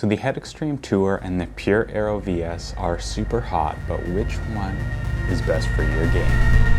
So the Head Extreme Tour and the Pure Aero VS are super hot, but which one is best for your game?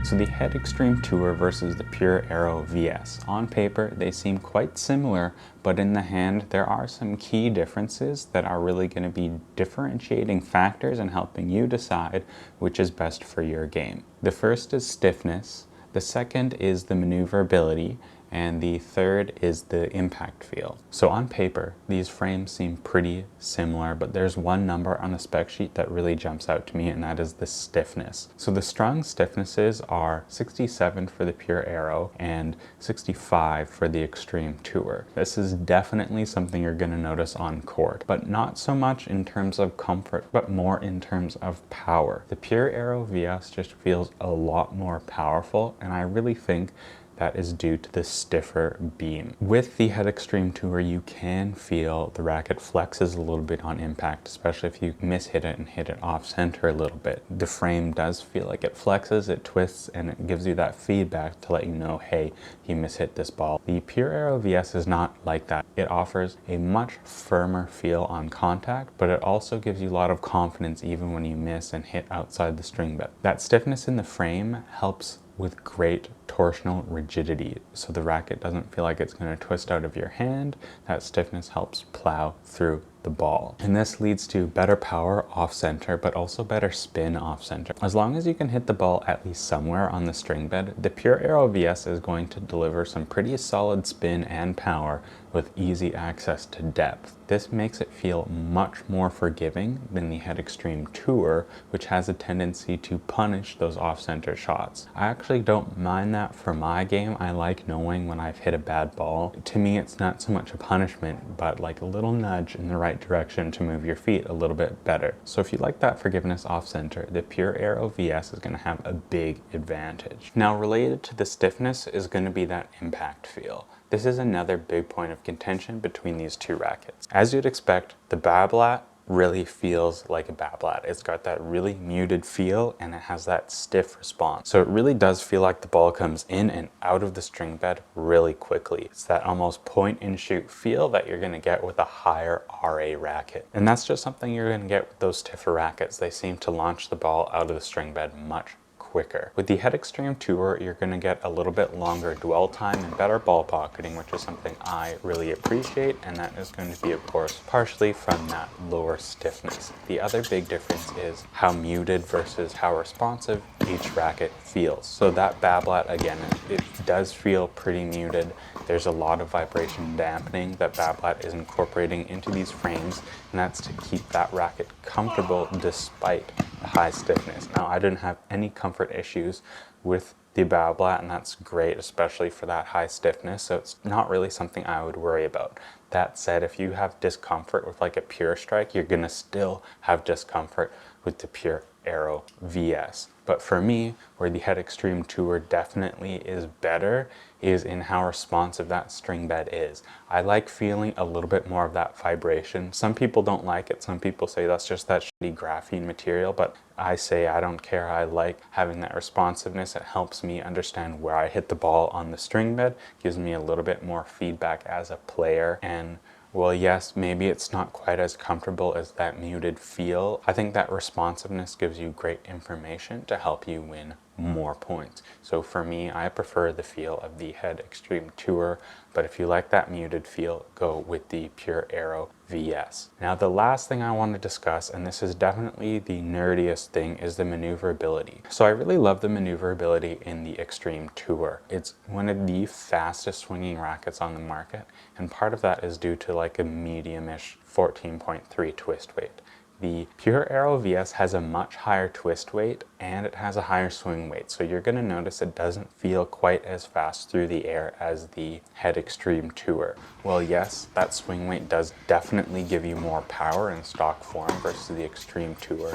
So the Head Extreme Tour versus the Pure Aero VS. On paper, they seem quite similar, but in the hand, there are some key differences that are really going to be differentiating factors and helping you decide which is best for your game. The first is stiffness, the second is the maneuverability, and the third is the impact feel. So on paper, these frames seem pretty similar, but there's one number on the spec sheet that really jumps out to me, and that is the stiffness. So the strong stiffnesses are 67 for the Pure Aero and 65 for the Extreme Tour. This is definitely something you're going to notice on court, but not so much in terms of comfort, but more in terms of power. The Pure Aero VS just feels a lot more powerful, and I really think that is due to the stiffer beam. With the Head Extreme Tour, you can feel the racket flexes a little bit on impact, especially if you mishit it and hit it off center a little bit. The frame does feel like it flexes, it twists, and it gives you that feedback to let you know, hey, you mishit this ball. The Pure Aero VS is not like that. It offers a much firmer feel on contact, but it also gives you a lot of confidence even when you miss and hit outside the string bed. That stiffness in the frame helps with great torsional rigidity, so the racket doesn't feel like it's going to twist out of your hand. That stiffness helps plow through the ball. And this leads to better power off center, but also better spin off center. As long as you can hit the ball at least somewhere on the string bed, the Pure Aero VS is going to deliver some pretty solid spin and power with easy access to depth. This makes it feel much more forgiving than the Head Extreme Tour, which has a tendency to punish those off-center shots. I actually don't mind that for my game. I like knowing when I've hit a bad ball. To me, it's not so much a punishment, but like a little nudge in the right direction to move your feet a little bit better. So if you like that forgiveness off-center, the Pure Aero VS is going to have a big advantage. Now, related to the stiffness is going to be that impact feel. This is another big point of contention between these two rackets. As you'd expect, the Babolat really feels like a Babolat. It's got that really muted feel and it has that stiff response. So it really does feel like the ball comes in and out of the string bed really quickly. It's that almost point and shoot feel that you're going to get with a higher RA racket. And that's just something you're going to get with those stiffer rackets. They seem to launch the ball out of the string bed much quicker. With the Head Extreme Tour, you're going to get a little bit longer dwell time and better ball pocketing, which is something I really appreciate, and that is going to be, of course, partially from that lower stiffness. The other big difference is how muted versus how responsive each racket feels. So that Babolat, again, it does feel pretty muted. There's a lot of vibration dampening that Babolat is incorporating into these frames, and that's to keep that racket comfortable despite the high stiffness. Now, I didn't have any comfort issues with the Babolat, and that's great, especially for that high stiffness, so it's not really something I would worry about. That said, if you have discomfort with like a Pure Strike, you're gonna still have discomfort with the Pure Aero VS. But for me, where the Head Extreme Tour definitely is better is in how responsive that string bed is. I like feeling a little bit more of that vibration. Some people don't like it. Some people say that's just that shitty graphene material, but I say I don't care. I like having that responsiveness. It helps me understand where I hit the ball on the string bed, gives me a little bit more feedback as a player, and well, yes, maybe it's not quite as comfortable as that muted feel. I think that responsiveness gives you great information to help you win more points. So for me, I prefer the feel of the Head Extreme Tour, but if you like that muted feel, go with the Pure Aero VS. Now, the last thing I want to discuss, and this is definitely the nerdiest thing, is the maneuverability. So I really love the maneuverability in the Extreme Tour. It's one of the fastest swinging rackets on the market, and part of that is due to like a medium-ish 14.3 twist weight. The Pure Aero VS has a much higher twist weight and it has a higher swing weight, so you're going to notice it doesn't feel quite as fast through the air as the Head Extreme Tour. Well, yes, that swing weight does definitely give you more power in stock form versus the Extreme Tour,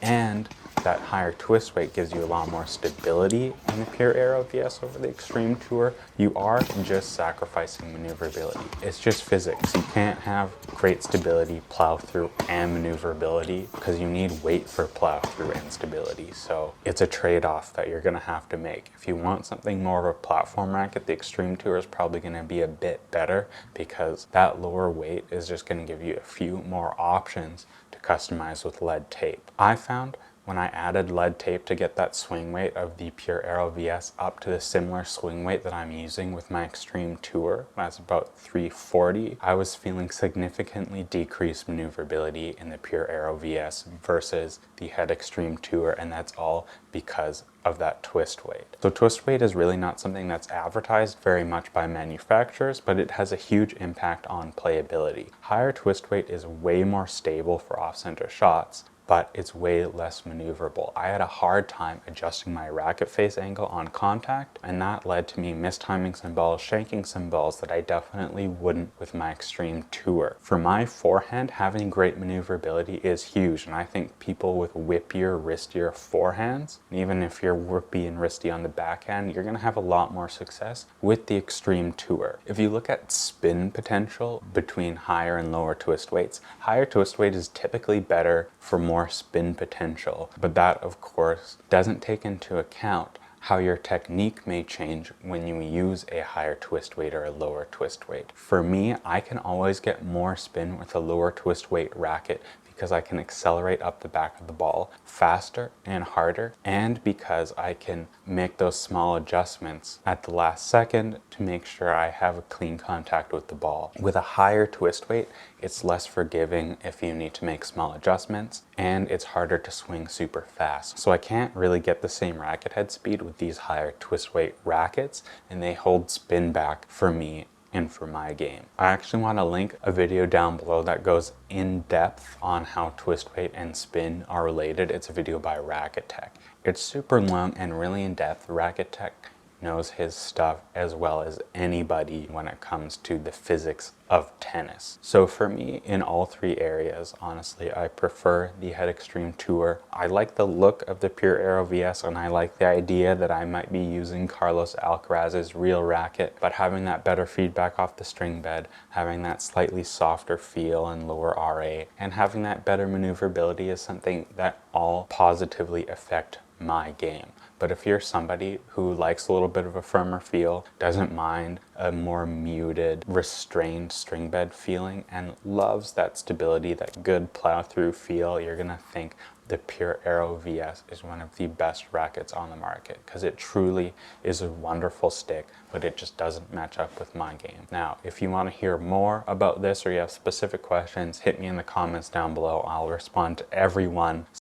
and that higher twist weight gives you a lot more stability in the Pure Aero VS over the Extreme Tour, you are just sacrificing maneuverability. It's just physics. You can't have great stability, plow through, and maneuverability because you need weight for plow through and stability. So it's a trade-off that you're gonna have to make. If you want something more of a platform racket, the Extreme Tour is probably gonna be a bit better because that lower weight is just gonna give you a few more options to customize with lead tape. I found when I added lead tape to get that swing weight of the Pure Aero VS up to the similar swing weight that I'm using with my Extreme Tour, that's about 340, I was feeling significantly decreased maneuverability in the Pure Aero VS versus the Head Extreme Tour, and that's all because of that twist weight. So twist weight is really not something that's advertised very much by manufacturers, but it has a huge impact on playability. Higher twist weight is way more stable for off-center shots, but it's way less maneuverable. I had a hard time adjusting my racket face angle on contact, and that led to me mistiming some balls, shanking some balls that I definitely wouldn't with my Extreme Tour. For my forehand, having great maneuverability is huge, and I think people with whippier, wristier forehands, and even if you're whippy and wristy on the backhand, you're gonna have a lot more success with the Extreme Tour. If you look at spin potential between higher and lower twist weights, higher twist weight is typically better for more spin potential, but that of course doesn't take into account how your technique may change when you use a higher twist weight or a lower twist weight. For me, I can always get more spin with a lower twist weight racket because I can accelerate up the back of the ball faster and harder, and because I can make those small adjustments at the last second to make sure I have a clean contact with the ball. With a higher twist weight, it's less forgiving if you need to make small adjustments, and it's harder to swing super fast. So I can't really get the same racket head speed with these higher twist weight rackets, and they hold spin back for me and for my game. I actually want to link a video down below that goes in depth on how twist weight and spin are related. It's a video by Racket Tech. It's super long and really in depth. Racket Tech knows his stuff as well as anybody when it comes to the physics of tennis. So for me, in all three areas, honestly, I prefer the Head Extreme Tour. I like the look of the Pure Aero VS, and I like the idea that I might be using Carlos Alcaraz's real racket, but having that better feedback off the string bed, having that slightly softer feel and lower RA, and having that better maneuverability is something that all positively affect my game. But if you're somebody who likes a little bit of a firmer feel, doesn't mind a more muted, restrained string bed feeling, and loves that stability, that good plow through feel, you're gonna think the Pure Aero VS is one of the best rackets on the market because it truly is a wonderful stick, but it just doesn't match up with my game. Now, if you want to hear more about this or you have specific questions, hit me in the comments down below. I'll respond to everyone.